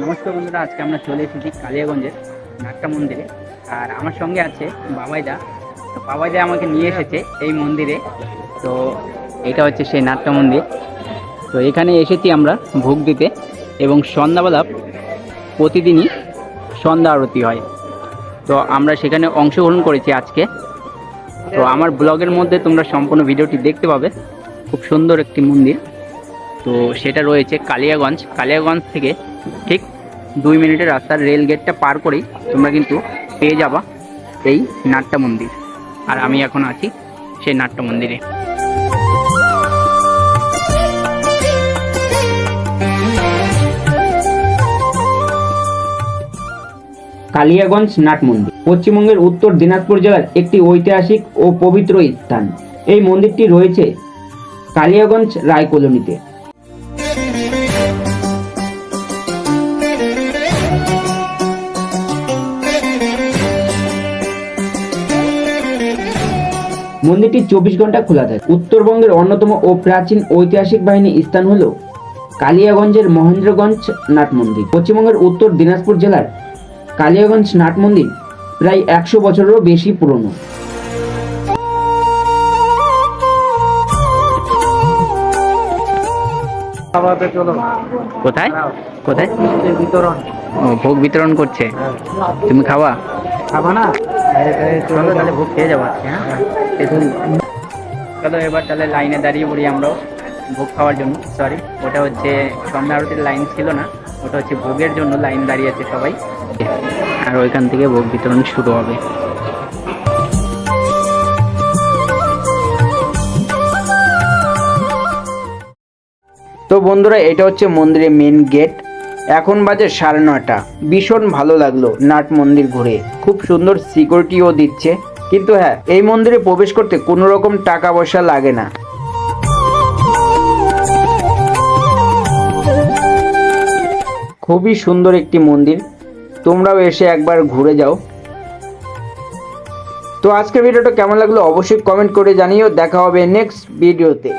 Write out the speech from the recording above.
নমস্কার বন্ধুরা, আজকে আমরা চলে এসেছি কালিয়াগঞ্জের নাট্য মন্দিরে। আর আমার সঙ্গে আছে বাবাইদা। তো বাবাইদা আমাকে নিয়ে এসেছে এই মন্দিরে। তো এটা হচ্ছে সেই নাট্য মন্দির। তো এখানে এসেছি আমরা ভোগ দিতে, এবং সন্ধ্যাবেলা প্রতিদিনই সন্ধ্যা আরতি হয়। তো আমরা সেখানে অংশগ্রহণ করেছি আজকে। তো আমার ব্লগের মধ্যে তোমরা সম্পূর্ণ ভিডিওটি দেখতে পাবে। খুব সুন্দর একটি মন্দির। তো সেটা রয়েছে কালিয়াগঞ্জ থেকে ঠিক 2 মিনিটের রাস্তার রেল গেটটা পার করেই তোমরা কিন্তু পেয়ে যাবা এই নাট্য মন্দির। আর আমি এখন আছি সেই নাট্য মন্দিরে। কালিয়াগঞ্জ নাট মন্দির পশ্চিমবঙ্গের উত্তর দিনাজপুর জেলার একটি ঐতিহাসিক ও পবিত্র স্থান। এই মন্দিরটি রয়েছে কালিয়াগঞ্জ রায় কলোনিতে। মন্দিরটি 24 ঘন্টা খোলা থাকে। উত্তরবঙ্গের অন্যতম ও প্রাচীন ঐতিহাসিক বাহিনী স্থান হল কালিয়াগঞ্জের মহেন্দ্রগঞ্জ নাট মন্দির। পশ্চিমবঙ্গের উত্তর দিনাজপুর জেলার কালিয়াগঞ্জ নাট মন্দির প্রায় 100 বছরেরও বেশি পুরনো। কোথায় কোথায় বিতরণ? ও, ভোগ বিতরণ করছে। তুমি খাওয়া না? চলো তাহলে ভোগ খেয়ে যাবো। চলো এবার তাহলে লাইনে দাঁড়িয়ে পড়ি আমরাও ভোগ খাওয়ার জন্য। সরি, ওটা হচ্ছে সন্ধ্যা আরতির লাইন ছিল না, ওটা হচ্ছে ভোগের জন্য লাইন দাঁড়িয়ে আছে সবাই। আর ওইখান থেকে ভোগ বিতরণ শুরু হবে। তো বন্ধুরা, এটা হচ্ছে মন্দিরের মেন গেট। এখন বাজে 9:30। ভীষণ ভালো লাগলো নাট মন্দির ঘুরে। খুব সুন্দর সিকিউরিটিও দিচ্ছে। কিন্তু হ্যাঁ, এই মন্দিরে প্রবেশ করতে কোনো রকম টাকা পয়সা লাগে না। খুবই সুন্দর একটি মন্দির, তোমরাও এসে একবার ঘুরে যাও। তো আজকের ভিডিওটা কেমন লাগলো অবশ্যই কমেন্ট করে জানিও। দেখা হবে নেক্সট ভিডিওতে।